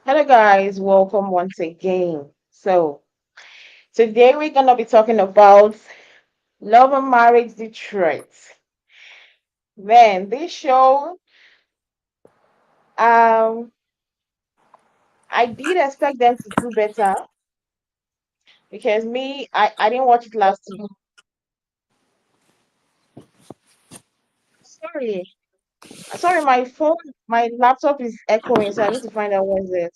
Hello, guys. Welcome once again. Today we're gonna be talking about Love and Marriage Detroit. Man, this show, um, I did expect them to do better because I didn't watch it last week. Sorry, sorry, my laptop is echoing, so I need to find out what's it.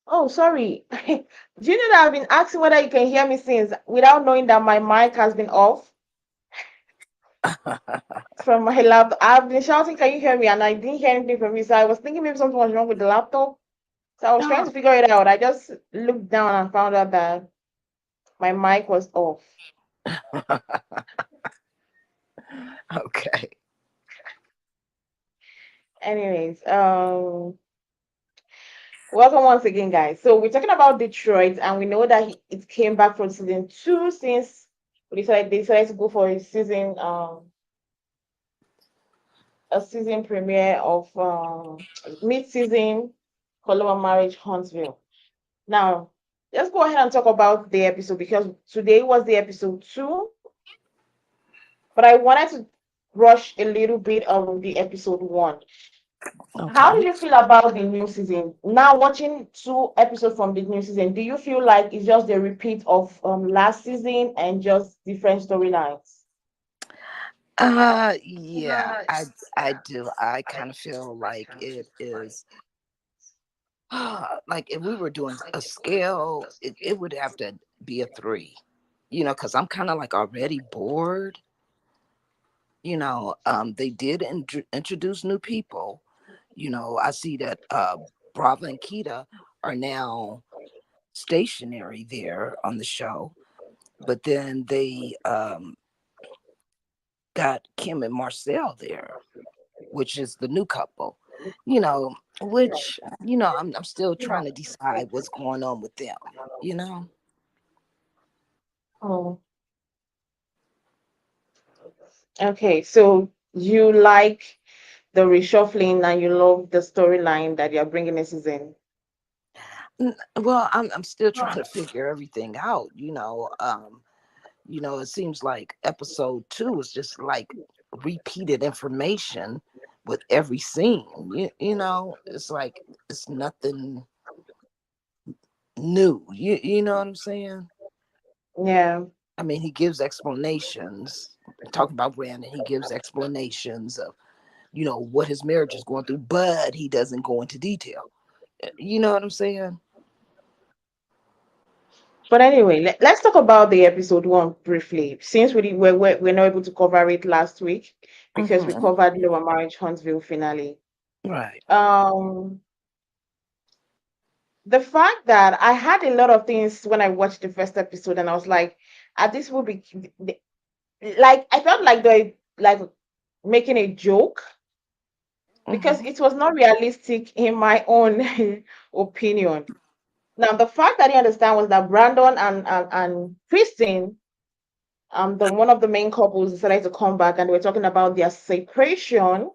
Oh, sorry. Do you know that I've been asking whether you can hear me since without knowing that my mic has been off from my laptop? I've been shouting, "Can you hear me?" And I didn't hear anything from you. So I was thinking maybe something was wrong with the laptop. So I was trying Oh, to figure it out. I just looked down and found out that my mic was off. okay. Anyways, welcome once again, guys. So we're talking about Detroit, and we know that it came back from season two since they decided to go for a season premiere of mid-season Kolby and Marriage Huntsville. Now, let's go ahead and talk about the episode because today was the episode two, but I wanted to brush a little bit of the episode one. How Okay. did you feel about the new season? Now watching two episodes from the new season, do you feel like it's just a repeat of last season and just different storylines? Yeah, I do. I kind of feel like it is like if we were doing a scale, it would have to be a three. Because I'm kind of like already bored. They did introduce new people. I see that Brava and Kita are now stationary there on the show, but then they got Kim and Marcel there, which is the new couple, which, I'm still trying to decide what's going on with them, you know? Oh, okay. So you like the reshuffling and you love the storyline that you're bringing this season. Well, I'm still trying to figure everything out, it seems like episode two is just like repeated information with every scene. It's like it's nothing new. You know what I'm saying? Yeah. I mean, he gives explanations. Talk about Brandon, he gives explanations of, what his marriage is going through, but he doesn't go into detail. You know what I'm saying? But anyway, let's talk about the episode one briefly, since we're not able to cover it last week because we Hmm. covered Lower Marriage Huntsville finale. Right. Um, the fact that I had a lot of things when I watched the first episode, and I was like, this will be like I felt like they like making a joke because Hmm. it was not realistic in my own opinion. Now, the fact that I didn't understand was that Brandon and Christine, the one of the main couples, decided to come back, and they were talking about their separation.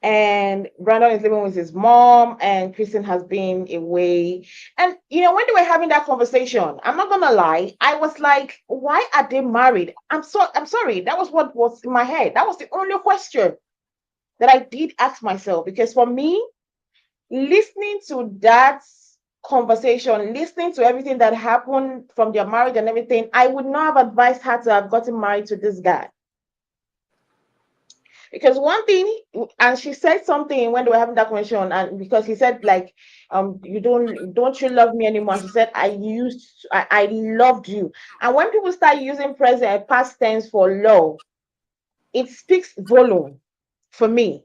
And Brandon is living with his mom, and Kristen has been away. And when they were having that conversation, I'm not gonna lie, I was like, why are they married? I'm sorry, that was what was in my head. That was the only question that I did ask myself. Because for me, listening to that conversation, listening to everything that happened from their marriage and everything, I would not have advised her to have gotten married to this guy. Because one thing, and she said something when they were having that conversation, and because he said, like, don't you love me anymore? She said, I loved you. And when people start using present past tense for love, it speaks volume for me.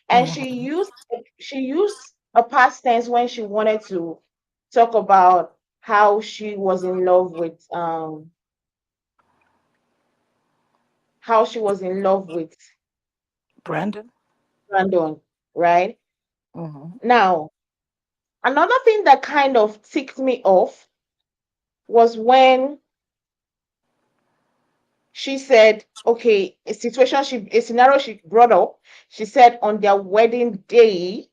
And Mhm. she used a past tense when she wanted to talk about how she was in love with Brandon. Brandon, right? Hmm. Now, another thing that kind of ticked me off was when she said, okay, a scenario she brought up. She said on their wedding day,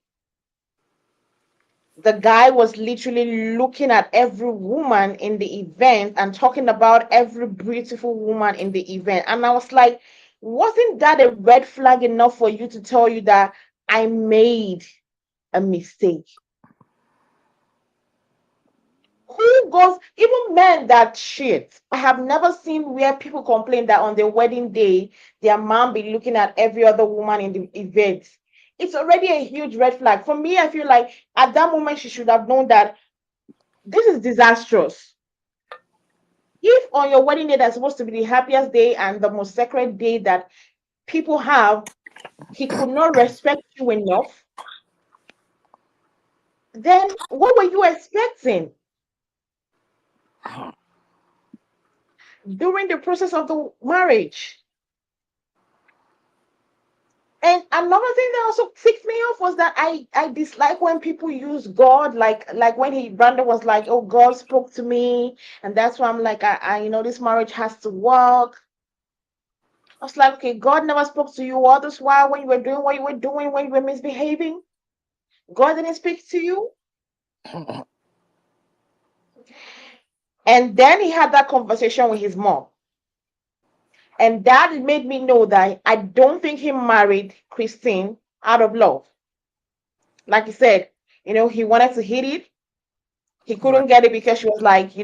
the guy was literally looking at every woman in the event and talking about every beautiful woman in the event. And I was like, wasn't that a red flag enough for you to tell you that I made a mistake? Who goes, even men that shit? I have never seen where people complain that on their wedding day, their mom be looking at every other woman in the event. It's already a huge red flag. For me, I feel like at that moment she should have known that this is disastrous. If on your wedding day that's supposed to be the happiest day and the most sacred day that people have, he could not respect you enough, then what were you expecting during the process of the marriage? And another thing that also ticked me off was that I dislike when people use God, like when Brandon was like, oh, God spoke to me, and that's why I'm like, this marriage has to work. I was like, okay, God never spoke to you all this while when you were doing what you were doing, when you were misbehaving. God didn't speak to you. And then he had that conversation with his mom. And that made me know that I don't think he married Christine out of love. Like he said, he wanted to hit it. He Right. couldn't get it because she was like, we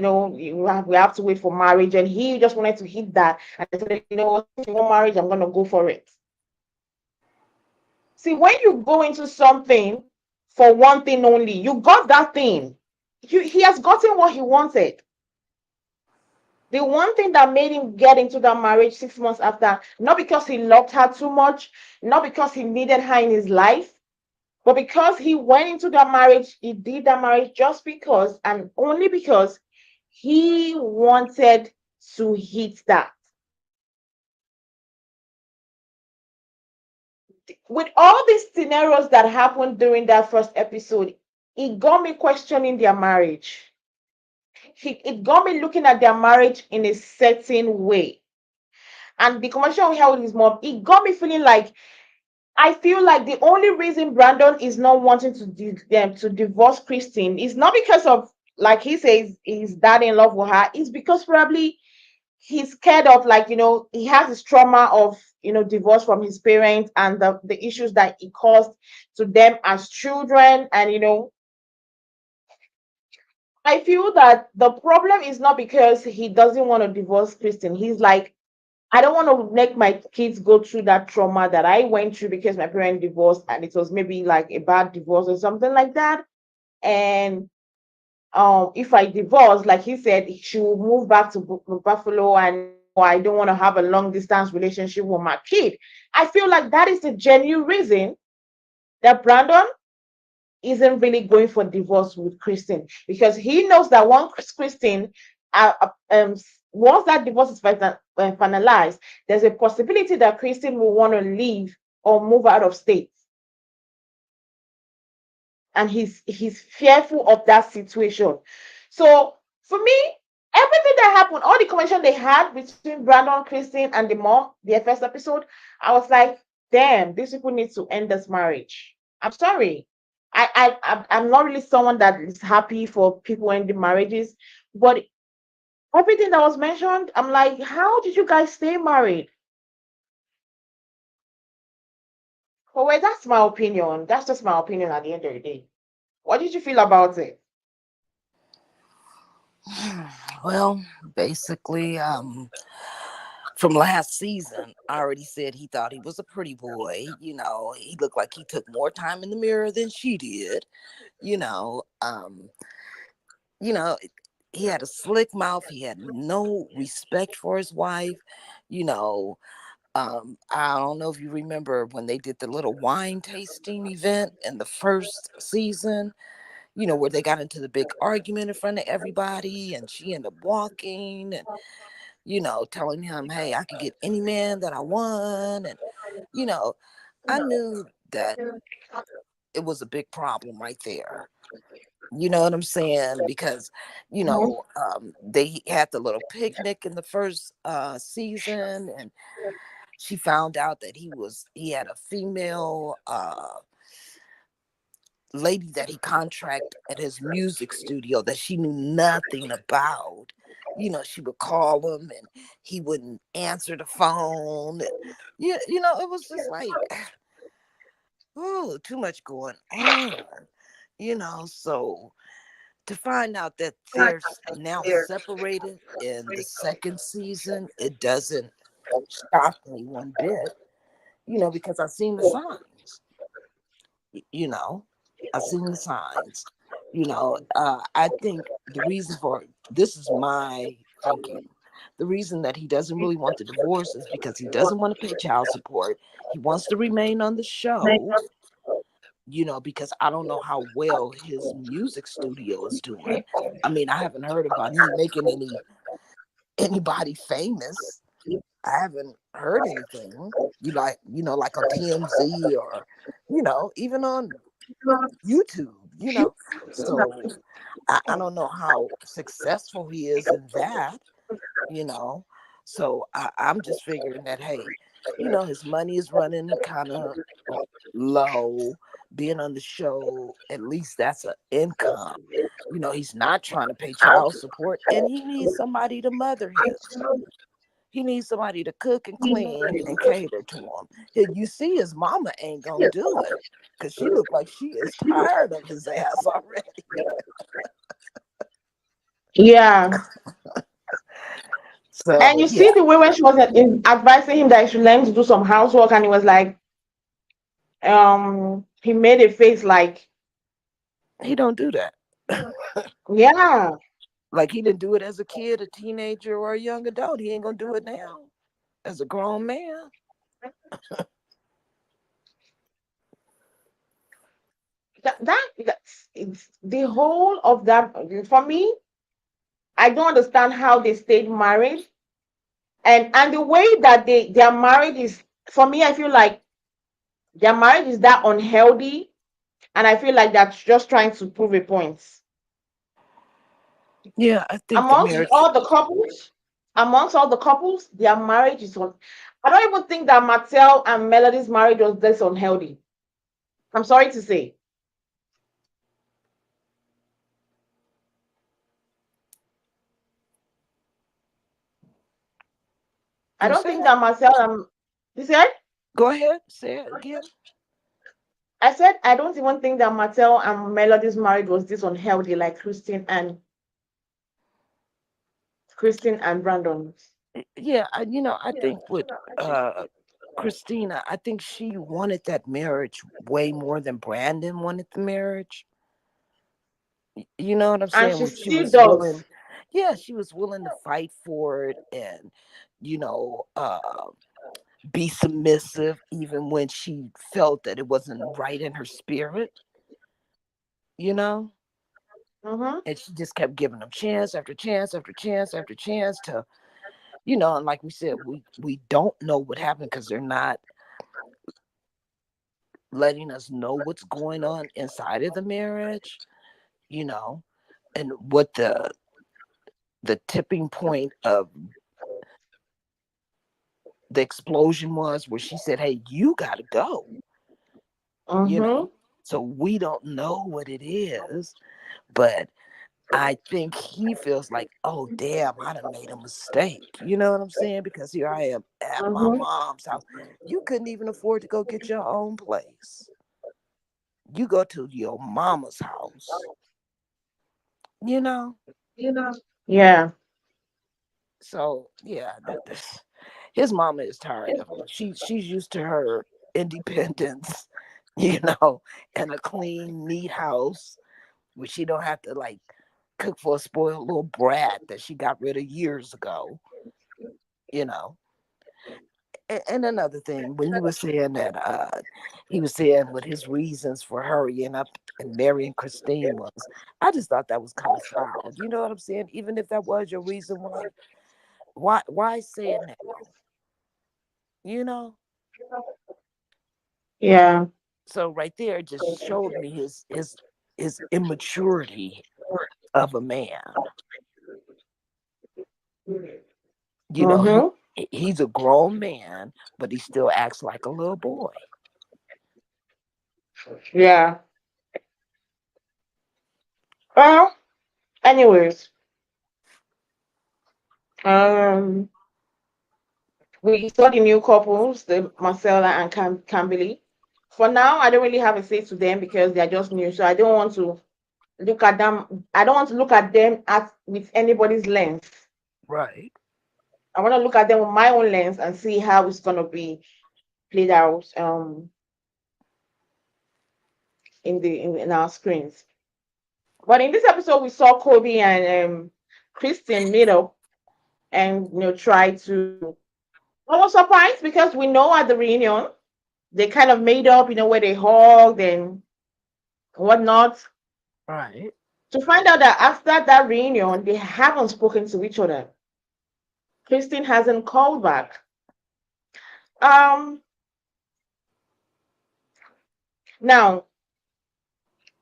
have to wait for marriage. And he just wanted to hit that. And I said, if you want marriage, I'm going to go for it. See, when you go into something for one thing only, you got that thing. He has gotten what he wanted. The one thing that made him get into that marriage 6 months after, not because he loved her too much, not because he needed her in his life, but because he went into that marriage, he did that marriage just because and only because he wanted to hit that. With all these scenarios that happened during that first episode, it got me questioning their marriage. It got me looking at their marriage in a certain way. And the conversation we had with his mom, it got me feeling like I feel like the only reason Brandon is not wanting to divorce Christine is not because of, like he says, his dad in love with her. It's because probably he's scared of, like, he has this trauma of, divorce from his parents and the issues that it caused to them as children. And I feel that the problem is not because he doesn't want to divorce Christine. He's like, I don't want to make my kids go through that trauma that I went through because my parents divorced and it was maybe like a bad divorce or something like that. And if I divorce, like he said, she will move back to Buffalo, and I don't want to have a long distance relationship with my kid. I feel like that is the genuine reason that Brandon isn't really going for divorce with Kristen, because he knows that once Kristen, uh, uh, um, once that divorce is finalized, there's a possibility that Kristen will want to leave or move out of state. and he's fearful of that situation. So for me, everything that happened, all the conversation they had between Brandon, Christine, and the mom, their first episode, I was like, damn, these people need to end this marriage. I'm sorry. I'm not really someone that is happy for people ending marriages, but everything that was mentioned, I'm like, how did you guys stay married? But wait, that's my opinion. That's just my opinion at the end of the day. What did you feel about it? Well, basically, from last season, I already said he thought he was a pretty boy. He looked like he took more time in the mirror than she did. You know, um, you know, he had a slick mouth. He had no respect for his wife. You know, I don't know if you remember when they did the little wine tasting event in the first season, where they got into the big argument in front of everybody and she ended up walking and, telling him, hey, I could get any man that I want. And, you know, I knew that it was a big problem right there. You know what I'm saying? Because, Mhm. they had the little picnic in the first season, and she found out that he had a female lady that he contract at his music studio that she knew nothing about. She would call him and he wouldn't answer the phone. And, it was just like, oh, too much going on. So to find out that they're now separated in the second season, it doesn't shock me one bit, because I've seen the signs. you know I've seen the signs. I think the reason for this is my thinking. The reason that he doesn't really want the divorce is because he doesn't want to pay child support. He wants to remain on the show, because I don't know how well his music studio is doing. I mean, I haven't heard about him making anybody famous. I haven't heard anything. Like on TMZ or, even on YouTube, So I don't know how successful he is in that, you know. So I'm just figuring that, hey, his money is running kind of low. Being on the show, at least that's an income. He's not trying to pay child support, and he needs somebody to mother him. He needs somebody to cook and clean and cater to him. You see, his mama ain't gonna do it because she looked like she is tired of his ass already. Yeah. And So you see yeah, the way when she was advising him that he should learn to do some housework, and he was like, he made a face like, he don't do that. yeah, Like he didn't do it as a kid, a teenager, or a young adult. He ain't gonna do it now as a grown man. that's it's the whole of that. For me, I don't understand how they stayed married, and the way that their marriage is. For me, I feel like their marriage is that unhealthy, and I feel like that's just trying to prove a point. Yeah, I think the amongst marriage. all the couples, amongst all the couples, their marriage is on. I don't even think that Martell and Melody's marriage was this unhealthy. I'm sorry to say. I You don't said think that. that Marcel and you said Go ahead, say it again. I said I don't even think that Martell and Melody's marriage was this unhealthy like Christine and Brandon. Yeah, I think with uh Christina, I think she wanted that marriage way more than Brandon wanted the marriage. You know what I'm And saying? she When she still was does. willing, yeah, she was willing to fight for it and, you know, uh, be submissive even when she felt that it wasn't right in her spirit, you know? Mm-hmm. And she just kept giving them chance after chance after chance after chance to, and like we said, we don't know what happened because they're not letting us know what's going on inside of the marriage, you know, and what the tipping point of the explosion was, where she said, "Hey, you got to go," you Mm-hmm. know. So we don't know what it is, but I think he feels like, oh damn, I done made a mistake. You know what I'm saying? Because here I am at my Mm-hmm. mom's house. You couldn't even afford to go get your own place. You go to your mama's house, you know? Yeah. So yeah, his mama is tired of him. She's used to her independence, you know, and a clean, neat house where she don't have to like cook for a spoiled little brat that she got rid of years ago, you know. And another thing, when you were saying that he was saying what his reasons for hurrying up and marrying Christine was, I just thought that was kind of foul. You know what I'm saying? Even if that was your reason, why say it now? You know? Yeah. So right there it just showed me his immaturity of a man. You know, Mm-hmm. he's a grown man, but he still acts like a little boy. Yeah. Well, anyways, um, we saw the new couples, the Marcella and Kimberly. For now, I don't really have a say to them because they're just new, so I don't want to look at them. I don't want to look at them at with anybody's lens. Right. I want to look at them with my own lens and see how it's gonna be played out in our screens. But in this episode, we saw Kolby and Kristen meet up and try to. I was surprised because we know at the reunion they kind of made up, where they hugged and whatnot. Right. To find out that after that reunion, they haven't spoken to each other. Kristen hasn't called back. Um, Now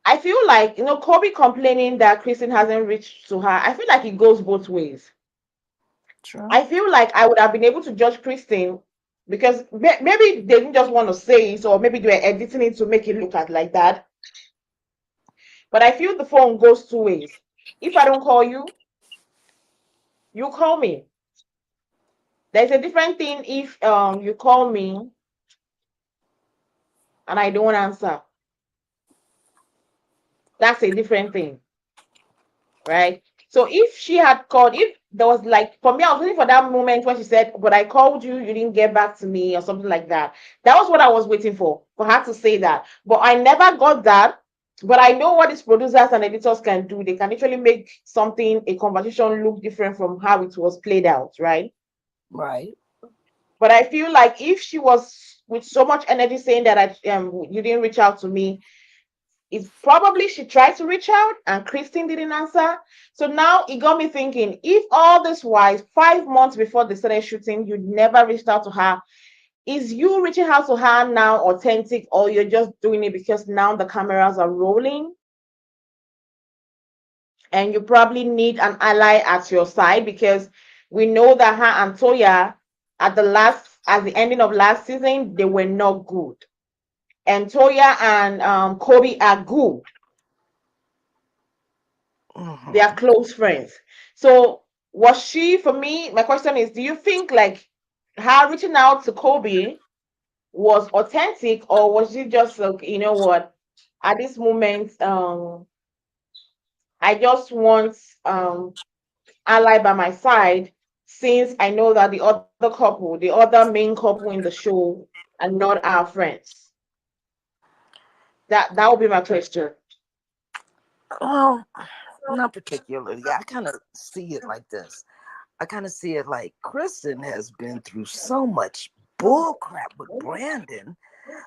I feel like Kobe complaining that Kristen hasn't reached to her. I feel like it goes both ways. True. I feel like I would have been able to judge Kristen because maybe they didn't just want to say it, or maybe they were editing it to make it look at like that. But I feel the phone goes two ways. If I don't call you, you call me. There's a different thing if you call me and I don't answer. That's a different thing, right? So if she had called, if there was like for me, I was waiting for that moment when she said, "But I called you, you didn't get back to me," or something like that. That was what I was waiting for her to say that. But I never got that. But I know what these producers and editors can do. They can actually make something, a conversation, look different from how it was played out, right? Right. But I feel like if she was with so much energy saying that you didn't reach out to me, it's probably she tried to reach out and Christine didn't answer. So now it got me thinking, if all this while, 5 months before they started shooting, you never reached out to her, is you reaching out to her now authentic, or you're just doing it because now the cameras are rolling and you probably need an ally at your side? Because we know that her and Toya at the ending of last season, they were not good. And Toya and Kobe are good. They are Hmm. close friends. So was she, for me, my question is, do you think like her reaching out to Kobe was authentic, or was she just like, what, at this moment, I just want ally by my side, since I know that the other main couple in the show are not our friends. That would be my question. Well, not particularly. I kind of see it like this. I kind of see it like Kristen has been through so much bull crap with Brandon.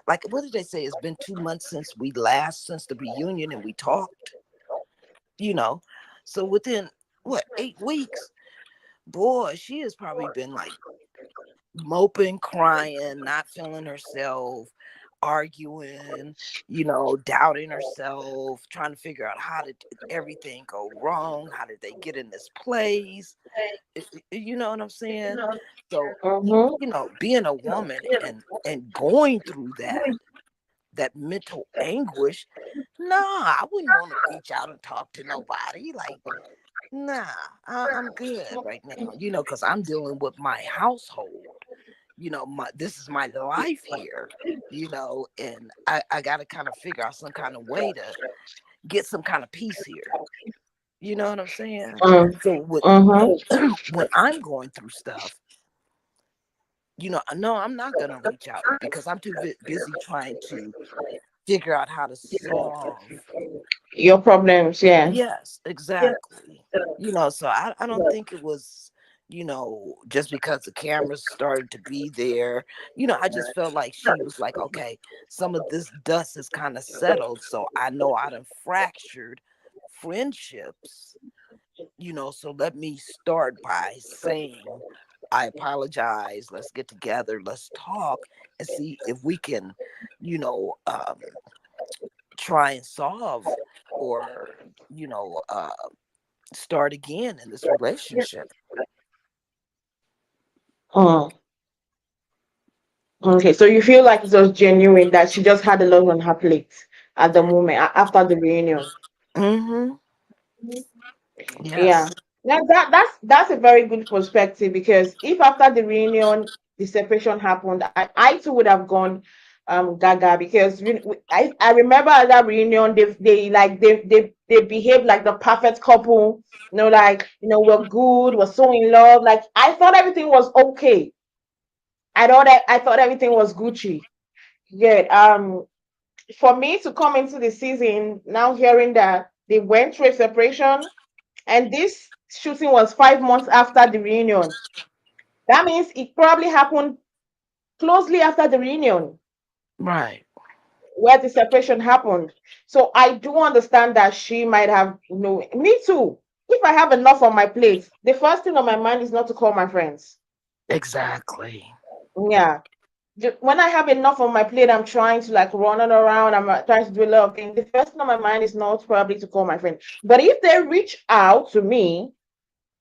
Like, what did they say? It's been 2 months since the reunion, and we talked, you know. So within, what, 8 weeks, boy, she has probably been like moping, crying, not feeling herself, arguing, you know, doubting herself, trying to figure out how did everything go wrong? How did they get in this place? You know what I'm saying? So, Mm-hmm. you know, being a woman and going through that mental anguish, nah, I wouldn't want to reach out and talk to nobody. Like, nah, I'm good right now, you know, because I'm dealing with my household. You know, this is my life here, you know, and I got to kind of figure out some kind of way to get some kind of peace here. You know what I'm saying? So Mm-hmm. when I'm going through stuff, you know, no, I'm not going to reach out because I'm too busy trying to figure out how to solve. Your problems, yeah. Yes, exactly. You know, so I don't think it was, you know, just because the cameras started to be there, you know, I just felt like she was like, okay, some of this dust is kind of settled. So I know I done fractured friendships, you know, so let me start by saying, I apologize. Let's get together. Let's talk and see if we can, you know, try and solve or, you know, start again in this relationship. Mm. Okay, so you feel like it was genuine that she just had a lot on her plate at the moment after the reunion. Mm-hmm. Yeah. Yes. Now that's a very good perspective because if after the reunion the separation happened, I too would have gone gaga because I remember at that reunion they behaved like the perfect couple, like we're good, we're so in love. Like I thought everything was okay. I thought everything was Gucci. Yeah. For me to come into the season now hearing that they went through a separation and this shooting was 5 months after the reunion. That means it probably happened closely after the reunion Right. where the separation happened. So I do understand that she might have, me too. If I have enough on my plate, the first thing on my mind is not to call my friends. Exactly. Yeah. When I have enough on my plate, I'm trying to like run it around. I'm trying to do a lot of things. The first thing on my mind is not probably to call my friend. But if they reach out to me,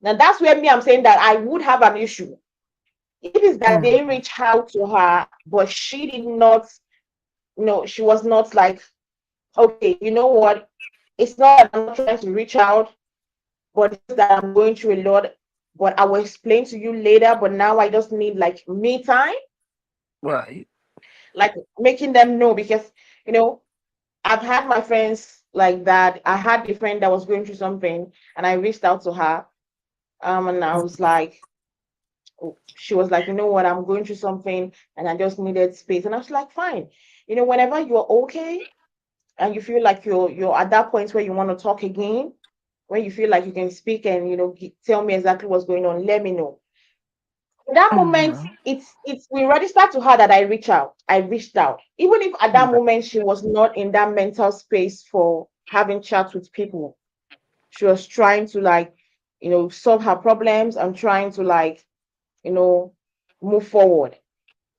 now that's where me I'm saying that I would have an issue. If it's that they Mm-hmm. reach out to her, but she did not, she was not like, okay, you know what? It's not that I'm not trying to reach out, but it's just that I'm going through a lot. But I will explain to you later. But now I just need like me time, Right. like making them know because you know I've had my friends like that. I had a friend that was going through something, and I reached out to her, and I was like, she was like, you know what, I'm going through something and I just needed space. And I was like, fine. Whenever you're okay and you feel like you're at that point where you want to talk again, when you feel like you can speak and tell me exactly what's going on, let me know. In that moment, Mm-hmm. it's we registered to her that I reached out. Even if at that Right. moment she was not in that mental space for having chats with people. She was trying to like, solve her problems and trying to like, you know, move forward.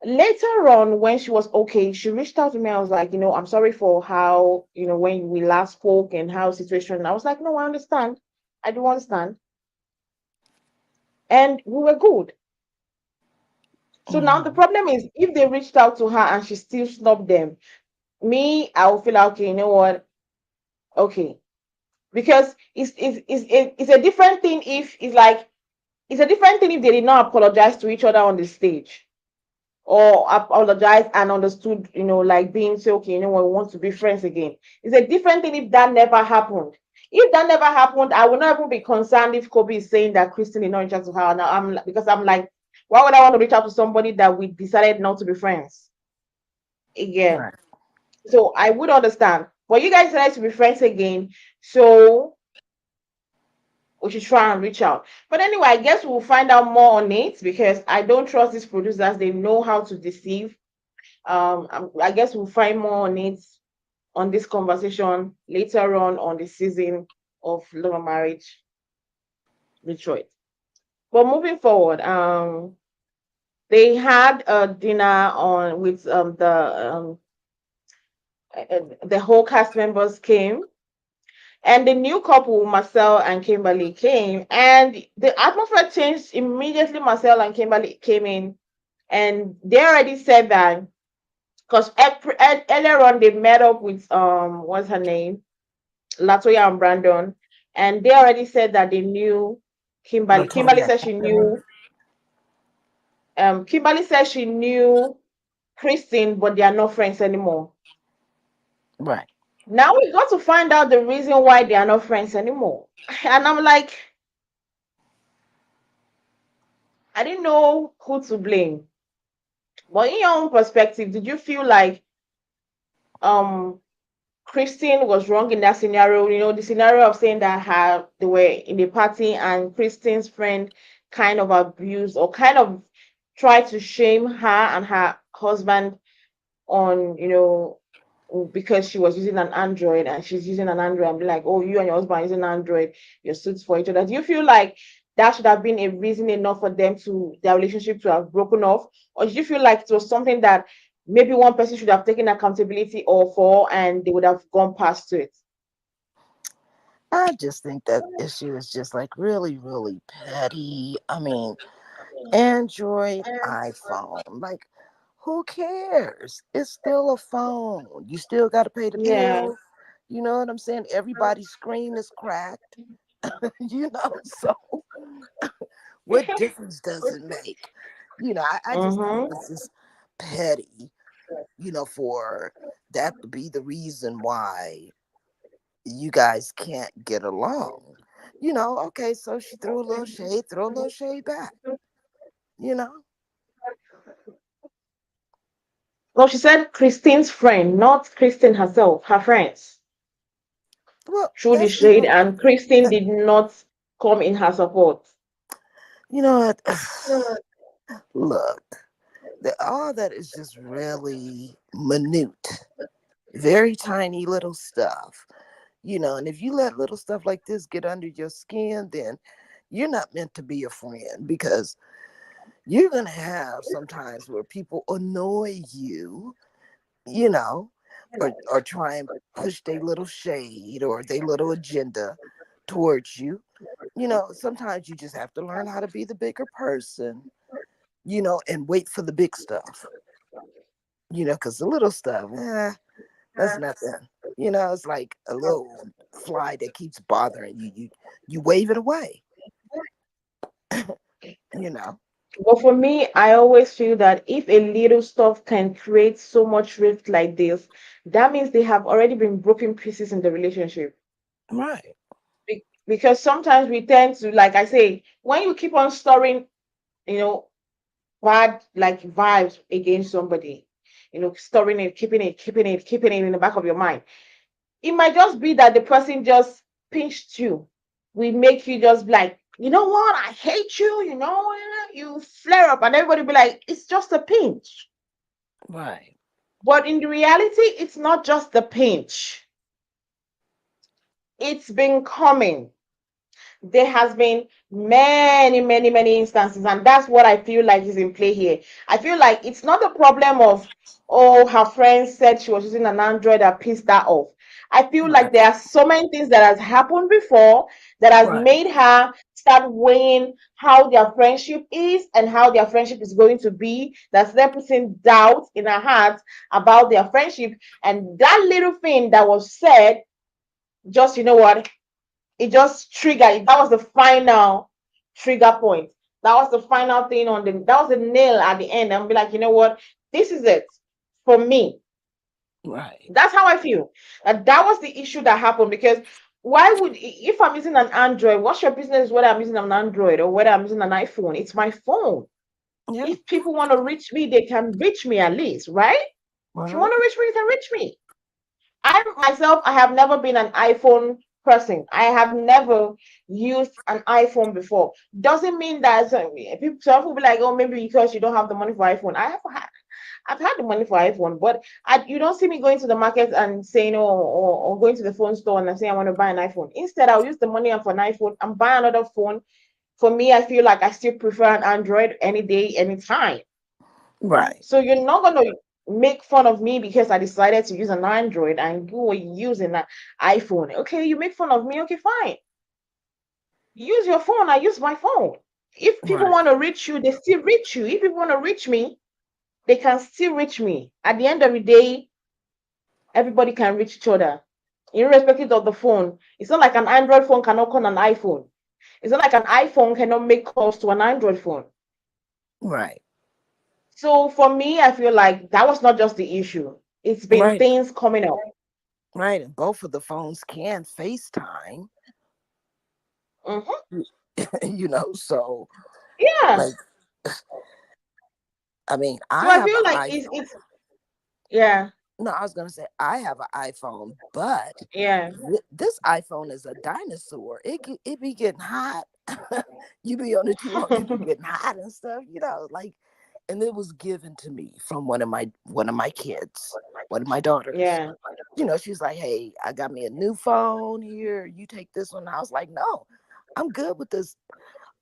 Later on, when she was okay, she reached out to me. I was like, I'm sorry for how, when we last spoke and how situation. I was like, no, I understand. I do understand. And we were good. So now the Mm-hmm. problem is if they reached out to her and she still snubbed them, me, I will feel like, okay, you know what? Okay. Because it's a different thing if it's a different thing if they did not apologize to each other on the stage or apologize and understood, like being say, okay, we want to be friends again. It's a different thing if that never happened. If that never happened, I would not even be concerned if Kobe is saying that Christine did not reach out to her. Now because I'm like, why would I want to reach out to somebody that we decided not to be friends again? Right. So I would understand. But you guys decided to be friends again. So we should try and reach out. But anyway, I guess we'll find out more on it because I don't trust these producers. They know how to deceive. I guess we'll find more on it on this conversation later on the season of Love and Marriage Detroit. But moving forward, they had a dinner on with the the whole cast members came, and the new couple, Marcel and Kimberly, came, and the atmosphere changed immediately. Marcel and Kimberly came in, and they already said that because earlier on they met up with what's her name, Latoya and Brandon, and they already said that they knew Kimberly. Kimberly Latoya. said she knew. Kimberly said she knew Christine, but they are not friends anymore. Right. Now we got to find out the reason why they are not friends anymore. And I'm like, I didn't know who to blame. But in your own perspective, did you feel like um Christine was wrong in that scenario? You know, the scenario of saying that they were in the party and Christine's friend kind of abused or kind of tried to shame her and her husband on, because she was using an Android and she's using an Android and be like, oh, you and your husband are using Android, you're suits for each other. Do you feel like that should have been a reason enough for them to their relationship to have broken off? Or did you feel like it was something that maybe one person should have taken accountability or for and they would have gone past to it? I just think that issue is just like really, really petty. I mean, Android, iPhone, like who cares? It's still a phone. You still got to pay the Yeah. bill. You know what I'm saying? Everybody's screen is cracked. So what difference does it make? I just think Mm-hmm. it's just petty, for that to be the reason why you guys can't get along. Okay, so she threw a little shade, throw a little shade back, you know? Well, she said Christine's friend, not Christine herself, her friends, Well, threw the that's shade, even, and Christine did not come in her support. you know what? Look, all that is just really minute, very tiny little stuff, and if you let little stuff like this get under your skin, then you're not meant to be a friend because you're going to have sometimes where people annoy you, you know, or try and push their little shade or their little agenda towards you. Sometimes you just have to learn how to be the bigger person, and wait for the big stuff, because the little stuff, that's nothing. It's like a little fly that keeps bothering you. You wave it away, you know. But for me, I always feel that if a little stuff can create so much rift like this, that means they have already been broken pieces in the relationship. Right, Because sometimes we tend to, like I say, when you keep on storing, you know, bad like vibes against somebody, storing it, keeping it in the back of your mind, it might just be that the person just pinched you. We make you just be like, you know what, I hate you, you flare up and everybody be like, it's just a pinch. right. But in the reality, it's not just the pinch. It's been coming. There has been many instances, and that's what I feel like is in play here. I feel like it's not the problem of, oh, her friend said she was using an Android that pissed her off. I feel like Right, there are so many things that has happened before that has right, made her start weighing how their friendship is and how their friendship is going to be. That's them putting doubt in her heart about their friendship, and that little thing that was said, just, what, it just triggered. That was the final trigger point. That was the final thing that was the nail at the end. And be like, you know what? This is it for me. right. That's how I feel. That was the issue that happened because why would, if I'm using an Android, what's your business whether I'm using an Android or whether I'm using an iPhone? It's my phone. Yeah, If people want to reach me, they can reach me at least, right? If you right, want to reach me, you can reach me. I myself, I have never been an iPhone person. I have never used an iPhone before. Doesn't mean that some people be like, oh, maybe because you don't have the money for iPhone. I've had the money for iPhone, but you don't see me going to the market and saying, oh, or going to the phone store and saying I want to buy an iPhone. Instead, I'll use the money for an iPhone and buy another phone. For me, I feel like I still prefer an Android any day, anytime. right. So you're not gonna. make fun of me because I decided to use an Android and you were using an iPhone. Okay, you make fun of me. Okay, fine. Use your phone. I use my phone. If people Right. want to reach you, they still reach you. If people want to reach me, they can still reach me. At the end of the day, everybody can reach each other, irrespective of the phone. It's not like an Android phone cannot call an iPhone. It's not like an iPhone cannot make calls to an Android phone. Right. So for me, I feel like that was not just the issue. It's been Right. things coming up. Right. And both of the phones can FaceTime. Hmm. So Yeah. like, I mean, So I I have feel an like iPhone. yeah, No, I was gonna say I have an iPhone, but yeah, this iPhone is a dinosaur. It be getting hot. You be on it too long, it be getting hot and stuff. Like, and it was given to me from one of my kids, one of my daughters. yeah. She's like, "Hey, I got me a new phone here. You take this one." I was like, "No, I'm good with this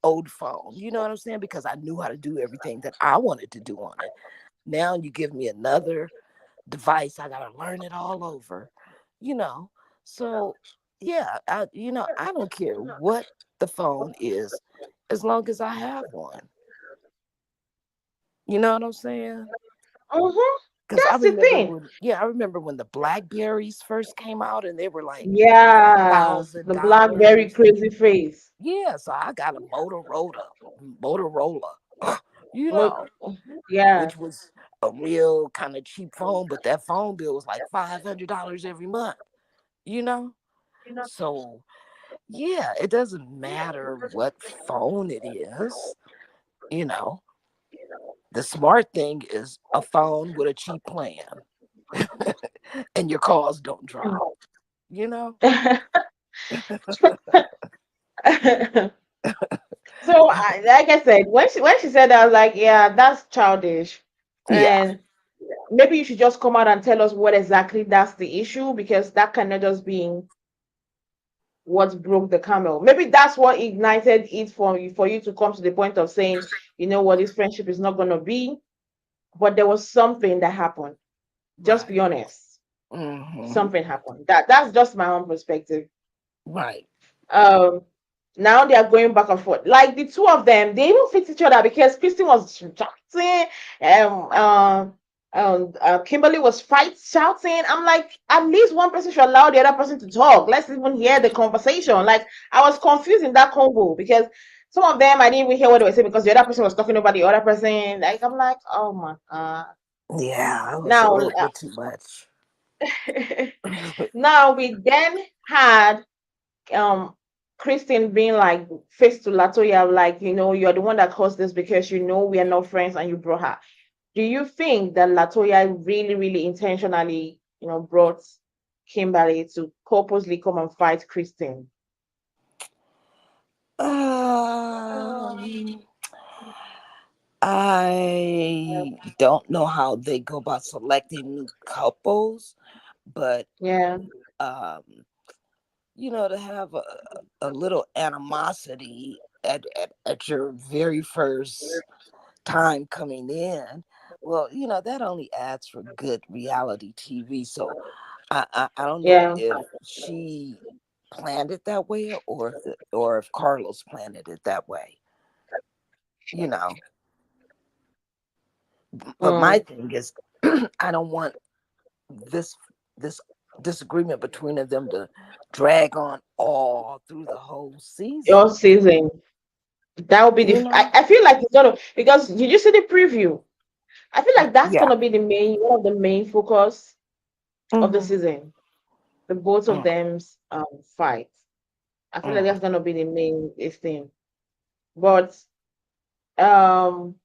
old phone." You know what I'm saying? Because I knew how to do everything that I wanted to do on it. Now you give me another device, I gotta learn it all over, you know. So yeah, I don't care what the phone is, as long as I have one. You know what I'm saying? Hmm. Because I That's the remember thing. when, yeah, I remember when the Blackberries first came out, and they were like a Yeah, thousand the BlackBerry dollars. crazy face. Yeah, so I got a Motorola, you Mo- know, Yeah. which was a real kind of cheap phone, but that phone bill was like $500 every month. You know, so yeah, it doesn't matter what phone it is, you know. The smart thing is a phone with a cheap plan and your calls don't drop, you know? So, like I said, when she said that, I was like, yeah, that's childish, Yeah, and maybe you should just come out and tell us what exactly that's the issue, because that cannot just be what broke the camel. Maybe that's what ignited it for you to come to the point of saying, you know what, this friendship is not gonna be. But there was something that happened. Just be right. honest. Hmm. Something happened. That's just my own perspective. Right. Um, now they are going back and forth. Like the two of them, they even fit each other because Kristen was shouting, Kimberly was shouting. I'm like, at least one person should allow the other person to talk. Let's even hear the conversation. Like I was confused in that combo because some of them I didn't even hear what they were saying because the other person was talking about the other person. Like I'm like, oh my god. Yeah, it was a Now, little bit too much. now we then had um Christine being like face to Latoya, like, you're the one that caused this because we are not friends and you brought her. Do you think that Latoya really, really intentionally, brought Kimberly to purposely come and fight Christine? um, I don't know how they go about selecting new couples, but Yeah, um, to have a little animosity at your very first time coming in, well, that only adds for good reality TV. So I don't know yeah. if she planned it that way, or if Carlos planned it that way, you know. But my Mm. thing is, I don't want this this disagreement between them to drag on all through the whole Your season. season. That would be You the. I, know? I feel like it's gonna, because did you see the preview? I feel like that's Yeah. gonna be the main one of the main focus of the Hmm. season. The both of them's fight. I feel like Mm-hmm. that's gonna be the main thing. But um,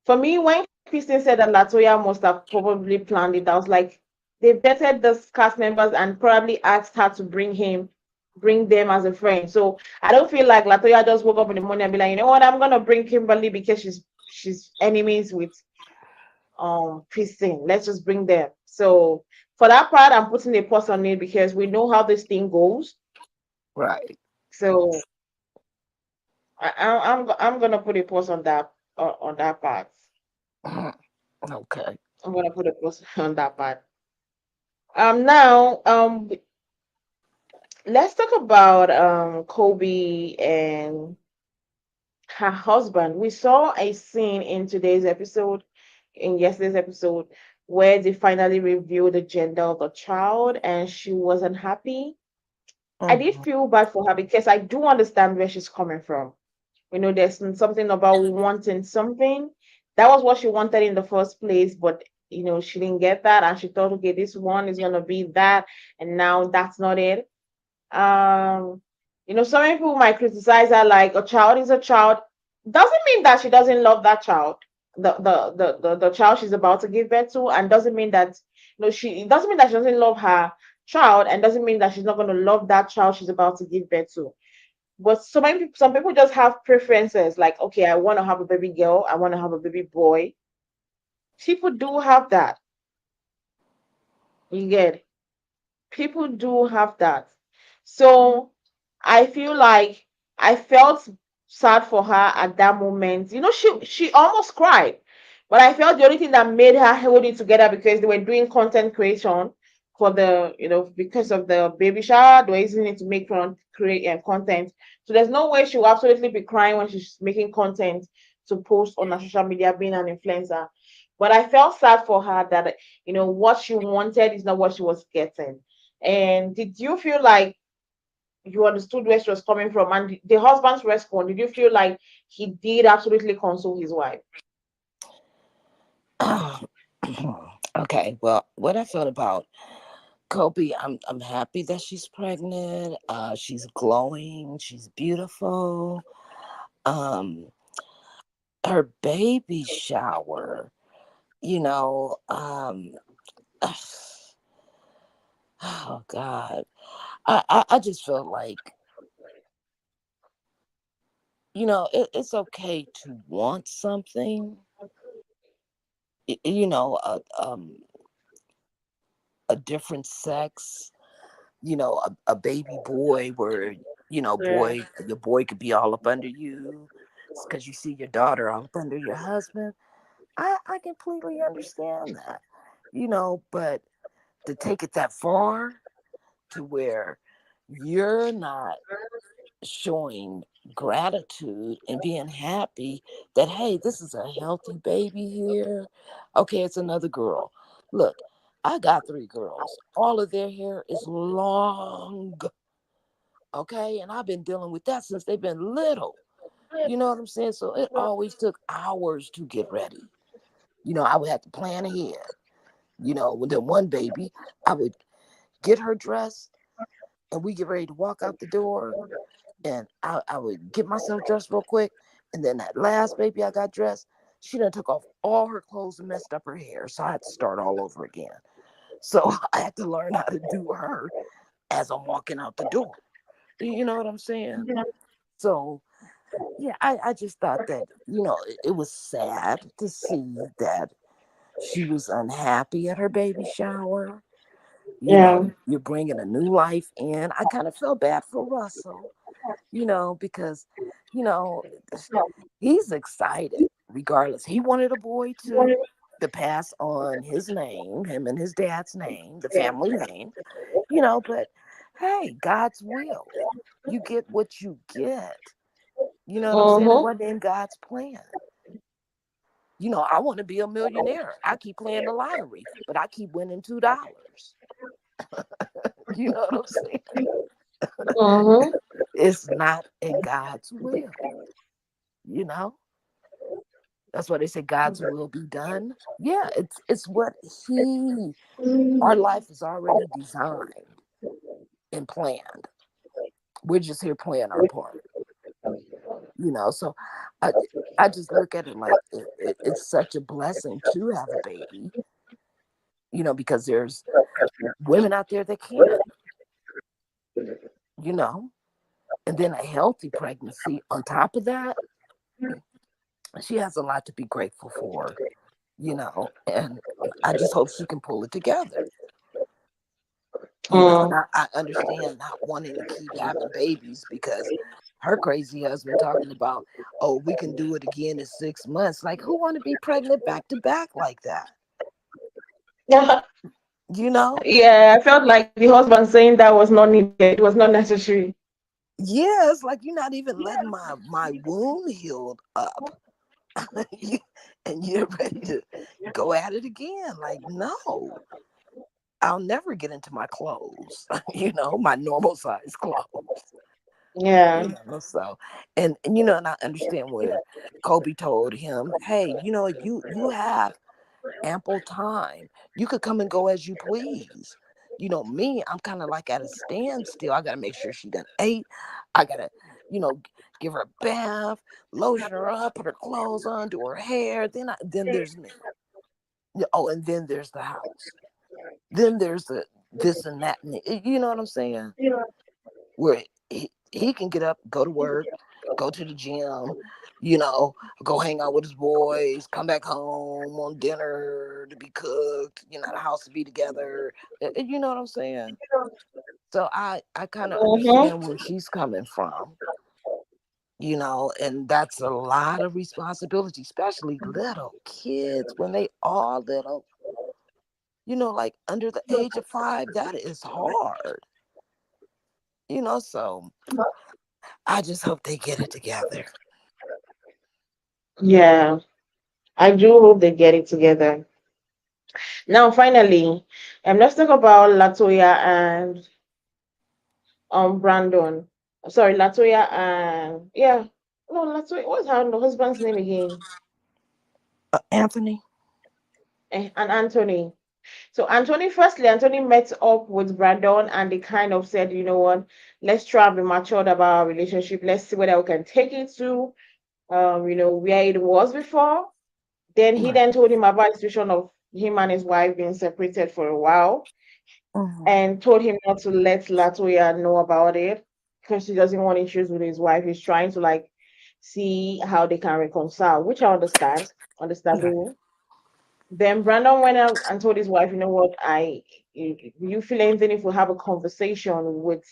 for me, when Kristen said that Latoya must have probably planned it, I was like, they vetted the cast members and probably asked her to bring them as a friend. So I don't feel like Latoya just woke up in the morning and be like, you know what, I'm gonna bring Kimberly because she's enemies with Kristen. Let's just bring them. So for that part, I'm putting a pause on it because we know how this thing goes. Right. So I'm gonna put a pause on that part. Mhm. Okay. I'm gonna put a plus on that part. Now, let's talk about Kobe and her husband. We saw a scene in today's episode, in yesterday's episode, where they finally revealed the gender of the child, and she wasn't happy. I did Mhm. feel bad for her because I do understand where she's coming from. There's something about wanting something. That was what she wanted in the first place, but she didn't get that, and she thought, okay, this one is gonna be that, and now that's not it. Um, some people might criticize her like a child is a child. Doesn't mean that she doesn't love that child, the child she's about to give birth to, and doesn't mean that she it doesn't mean that she doesn't love her child, and doesn't mean that she's not going to love that child she's about to give birth to. But some people just have preferences, like, okay, I want to have a baby girl, I want to have a baby boy. People do have that. You get People do have that. So I feel like I felt sad for her at that moment. She almost cried, but I felt the only thing that made her hold it together, because they were doing content creation for the because of the baby shower. They were using it to make create content. So there's no way she will absolutely be crying when she's making content to post on her social media, being an influencer. But I felt sad for her that what she wanted is not what she was getting. And did you feel like you understood where she was coming from? And the husband's response, did you feel like he did absolutely console his wife? Okay, well, what I felt about Kobe, I'm happy that she's pregnant. She's glowing. She's beautiful. Um, her baby shower, you know, oh God, I just felt like, it's okay to want something, y- you know, a a different sex, a baby boy where, Yeah. your boy could be all up under you because you see your daughter all up under your husband. I completely understand that, but to take it that far to where you're not showing gratitude and being happy that, hey, this is a healthy baby here. Okay, it's another girl. Look, I got three girls. All of their hair is long. Okay, and I've been dealing with that since they've been little. You know what I'm saying? So it always took hours to get ready. I would have to plan ahead. With the one baby, I would get her dressed and we get ready to walk out the door. And I would get myself dressed real quick. And then that last baby I got dressed, she done took off all her clothes and messed up her hair. So I had to start all over again. So I had to learn how to do her as I'm walking out the door. You know what I'm saying? So yeah, I just thought that, it was sad to see that she was unhappy at her baby shower. Yeah. You're bringing a new life in. I kind of felt bad for Russell, because, you know, he's excited regardless. He wanted a boy to pass on his name, him and his dad's name, the family name, but hey, God's will. You get what you get. You know what I'm saying? It Mm-hmm. wasn't in God's plan. I want to be a millionaire. I keep playing the lottery, but I keep winning $2. You know what I'm saying? Mm-hmm. It's not in God's will. You know, that's why they say God's will be done. Yeah, it's what He. Our life is already designed and planned. We're just here playing our part. So I I just look at it like it's such a blessing to have a baby. Because there's women out there that can't. You know, and then a healthy pregnancy on top of that, she has a lot to be grateful for, and I just hope she can pull it together, and Mm. I understand not wanting to keep having babies because her crazy husband talking about, oh, we can do it again in 6 months. Like, who want to be pregnant back to back like that? You know? Yeah, I felt like the husband saying that was not needed. It was not necessary. Yeah, it's like you're not even letting my wound healed up. You- and you're ready to go at it again. Like, no, I'll never get into my clothes, my normal size clothes. Yeah. So and I understand where Kobe told him, hey, you have ample time. You could come and go as you please. Me, I'm kind of like at a standstill. I gotta make sure she done ate. I gotta, you know, give her a bath, lotion her up, put her clothes on, do her hair. Then there's me. Yeah, oh, and then there's the house. Then there's the this and that. You know what I'm saying? Where he can get up, go to work, go to the gym, you know, go hang out with his boys, come back home on dinner to be cooked, the house to be together. You know what I'm saying? So I kind of Mm-hmm. understand where she's coming from, and that's a lot of responsibility, especially little kids when they are little, like under the age of 5, that is hard, so I just hope they get it together. Yeah. I do hope they get it together. Now, finally, let's talk about Latoya and Brandon. Sorry, Latoya and yeah. No, Latoya. What's her husband's name again? Anthony. And Anthony. So Anthony met up with Brandon and they kind of said, you know what, let's try and be matured about our relationship. Let's see whether we can take it to where it was before. Then he Right. then told him about the situation of him and his wife being separated for a while Mhm. and told him not to let Latoya know about it because he doesn't want issues with his wife. He's trying to like see how they can reconcile, which I understand, Right. understandable. Then Brandon went out and told his wife, you know what, you feel anything if we have a conversation with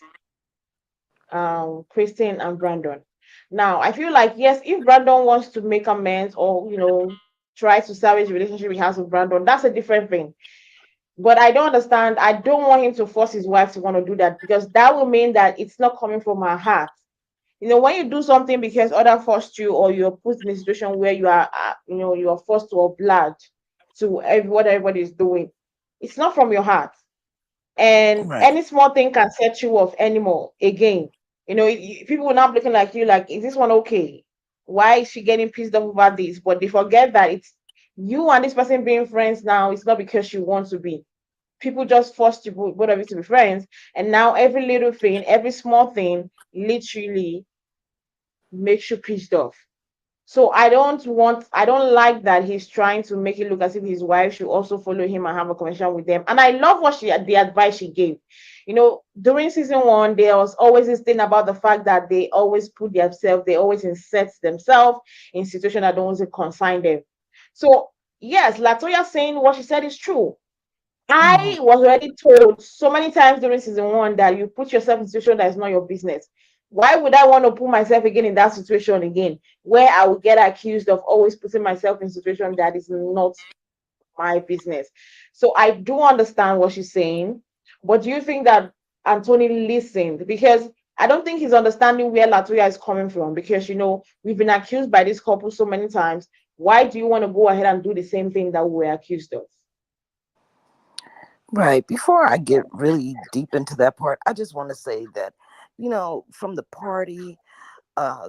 Christine and Brandon. Now I feel like yes, if Brandon wants to make amends or try to salvage the relationship he has with Brandon, that's a different thing. But I don't understand. I don't want him to force his wife to want to do that because that will mean that it's not coming from her heart. When you do something because other forced you or you're put in a situation where you are, you are forced to oblige to what everybody is doing, it's not from your heart. And Right. any small thing can set you off anymore again. People will not be looking like you, like, is this one okay? Why is she getting pissed off about this? But they forget that it's you and this person being friends now. It's not because you want to be. People just forced you both of you to be friends, and now every little thing, every small thing, literally makes you pissed off. So I don't like that he's trying to make it look as if his wife should also follow him and have a conversation with them. And I love the advice she gave. During season one, there was always this thing about the fact that they always insert themselves in situations that don't concern them. So yes, Latoya saying what she said is true. Mhm. I was already told so many times during season one that you put yourself in a situation that is not your business. Why would I want to put myself again in that situation again, where I will get accused of always putting myself in a situation that is not my business? So I do understand what she's saying, but do you think that Anthony listened? Because I don't think he's understanding where Latoya is coming from. Because we've been accused by this couple so many times. Why do you want to go ahead and do the same thing that we were accused of? Right. Before I get really deep into that part, I just want to say that, from the party,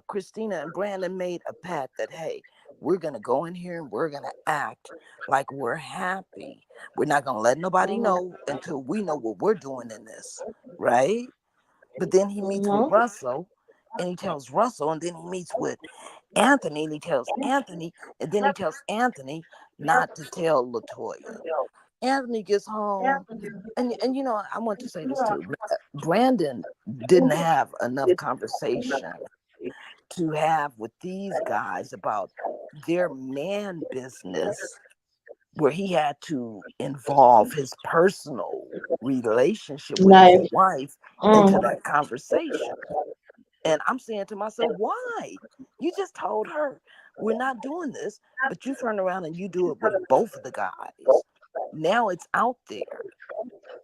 Christina and Brandon made a pact that, hey, we're going to go in here and we're going to act like we're happy. We're not going to let nobody Mhm. know until we know what we're doing in this. Right. But then he meets with Mhm. Russell and he tells Russell, and then he meets with Anthony and he tells Anthony, and then he tells Anthony not to tell Latoya. Anthony gets home, and I want to say this too. Brandon didn't have enough conversation to have with these guys about their man business, where he had to involve his personal relationship with his Nice. wife into Mm. that conversation. And I'm saying to myself, why? You just told her we're not doing this, but you turn around and you do it with both of the guys. Now it's out there,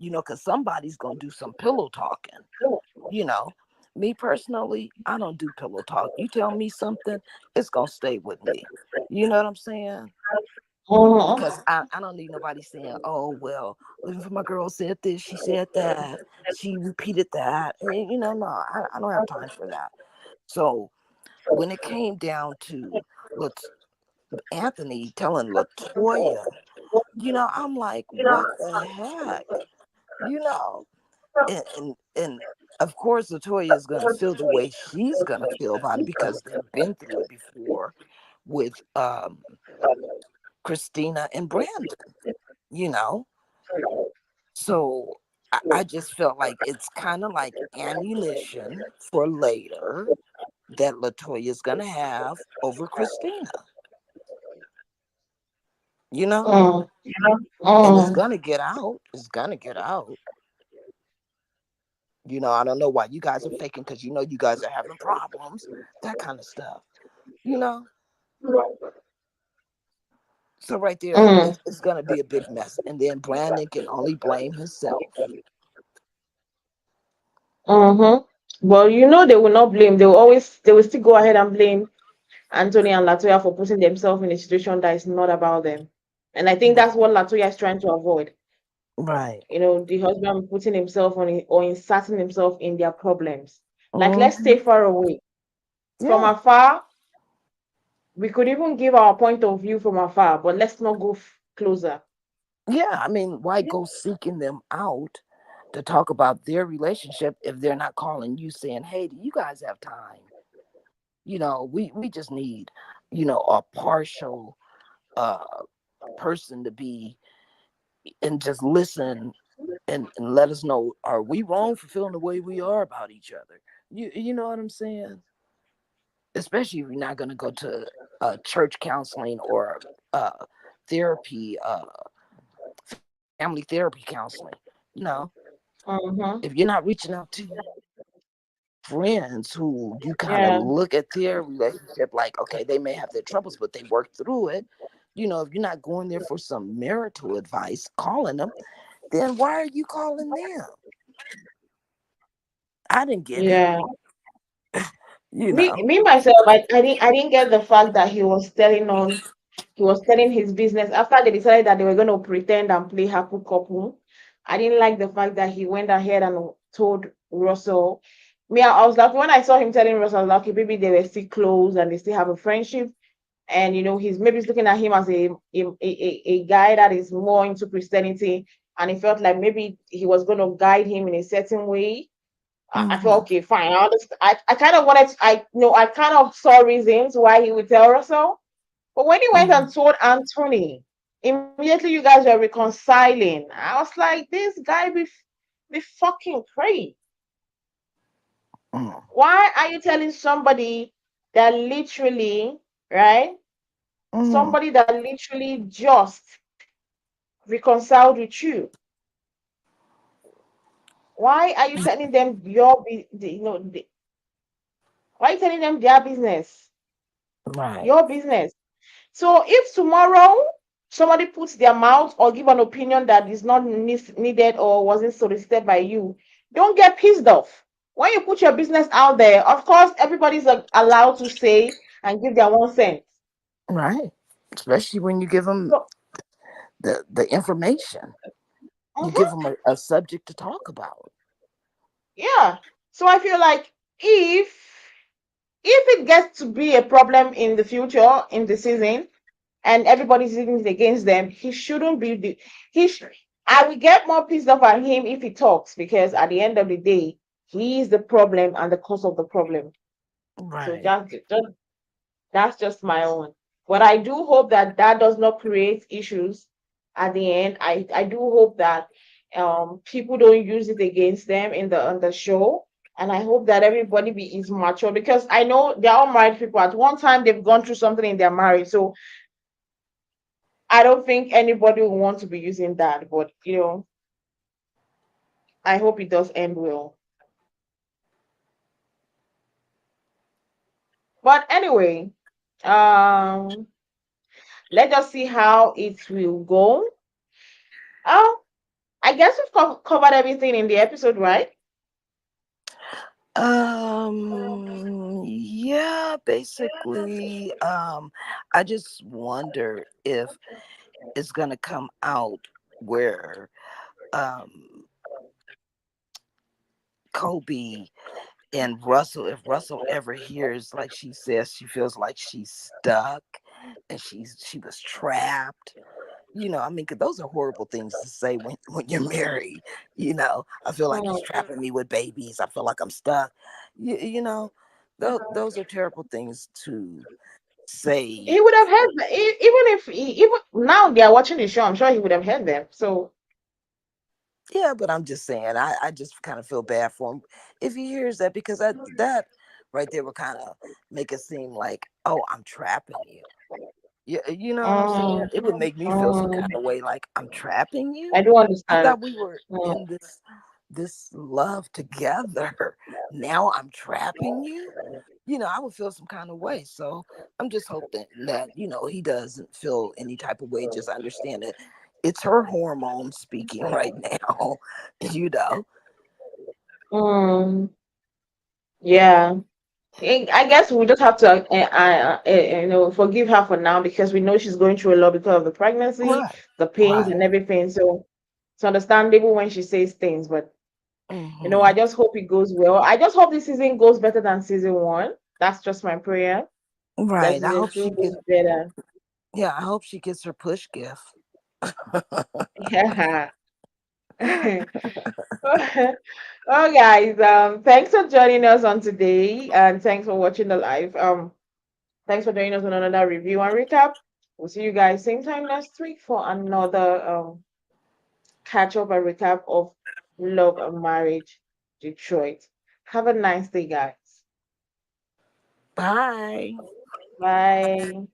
because somebody's going to do some pillow talking. You know, me personally, I don't do pillow talk. You tell me something, it's going to stay with me. You know what I'm saying? Mm-hmm. Because I don't need nobody saying, oh, well, living for my girl said this, she said that, she repeated that. No, I don't have time for that. So when it came down to Anthony telling Latoya, I'm like, what the heck? You know, and of course Latoya is gonna feel the way she's gonna feel about it because they've been through it before with Kristina and Brandon, you know. So I just felt like it's kind of like ammunition for later that Latoya is gonna have over Christina, you know, Mm. and it's Mm. gonna get out. It's gonna get out. I don't know why you guys are faking because you guys are having problems, that kind of stuff, you know. So right there, Mm. it's gonna be a big mess, and then Brandon can only blame himself. Mm-hmm. Well, they will not blame. They will still go ahead and blame Anthony and Latoya for putting themselves in a situation that is not about them. And I think that's Right. what Latoya is trying to avoid. Right. The husband putting himself on it or inserting himself in their problems. Like, let's stay Hmm. far away. From Yeah. afar, we could even give our point of view from afar, but let's not go closer. Yeah. I mean, why go seeking them out to talk about their relationship if they're not calling you saying, "Hey, do you guys have time?" We just need, a partial uh person to be and just listen and let us know, are we wrong for feeling the way we are about each other? You know what I'm saying? Especially if you're not going to go to church counseling or therapy, family therapy counseling. You know, Mm-hmm. if you're not reaching out to your friends who you kind of Yeah. look at their relationship like, okay, they may have their troubles, but they work through it. If you're not going there for some marital advice, calling them, then why are you calling them? I didn't get it. Yeah. You Me, know. me myself, I didn't get the fact that he was telling his business after they decided that they were going to pretend and play happy couple. I didn't like the fact that he went ahead and told Russell. Me, I was like, when I saw him telling Russell, I was like, okay, maybe they were still close and they still have a friendship. And he's looking at him as a guy that is more into Christianity, and he felt like maybe he was going to guide him in a certain way. I felt Hmm. okay, fine. I understand. I kind of wanted. I kind of saw reasons why he would tell Russell, but when he went Hmm. and told Anthony, immediately you guys were reconciling. I was like, this guy be fucking crazy. Hmm. Why are you telling somebody that literally, right? Hmm. Somebody that literally just reconciled with you. Why are you telling them why are you telling them their business? Right. Your business. So if tomorrow somebody puts their mouth or give an opinion that is not needed or wasn't solicited by you, don't get pissed off. When you put your business out there, of course, everybody's allowed to say and give their 1 cent. Right. Especially when you give them So, the information, you give mhm, them a subject to talk about. yeah. So I feel like if it gets to be a problem in the future in the season and everybody's using it against them, he shouldn't be the he sh- I will get more pissed off at him if he talks, because at the end of the day, he is the problem and the cause of the problem. So Right. that's just my own. But I do hope that that does not create issues at the end. I do hope that people don't use it against them in the on the show. And I hope that everybody is mature, because I know they're all married people. At one time, they've gone through something in their marriage. So I don't think anybody will want to be using that. But I hope it does end well. But anyway, um, let us see how it will go. Oh, I guess we've covered everything in the episode, right? Yeah, basically. I just wonder if it's gonna come out where um Kolby and Russell, if Russell ever hears, like she says, she feels like she's stuck and she was trapped. I mean, 'cause those are horrible things to say when you're married. I feel like he's Mm. trapping me with babies. I feel like I'm stuck. Those are terrible things to say. He would have heard even if even now they are watching the show. I'm sure he would have heard them. So, Yeah, but I'm just saying, I just kind of feel bad for him if he hears that, because that right there would kind of make it seem like, oh, I'm trapping you. Yeah, you know what I'm saying? mm, It would make me feel some kind mm, of way, like I'm trapping you. I do I understand. thought we were Mm, in this love together. Now I'm trapping you. I would feel some kind of way. So I'm just hoping that, he doesn't feel any type of way. Just understand that it's her hormones speaking right now. you know. mm, yeah. I guess we just have to, forgive her for now because we know she's going through a lot because of the pregnancy, Right. the pains, Right. and everything. So it's understandable when she says things, but I Hmm. just hope it goes well. I just hope this season goes better than season one. That's just my prayer. That Right. I season hope two she goes gets better. yeah, I hope she gets her push gift. Yeah. Oh, guys, thanks for joining us on today, and thanks for watching the live. Thanks for joining us on another review and recap. We'll see you guys same time next week for another catch up and recap of Love and Marriage Detroit. Have a nice day, guys. Bye. Bye.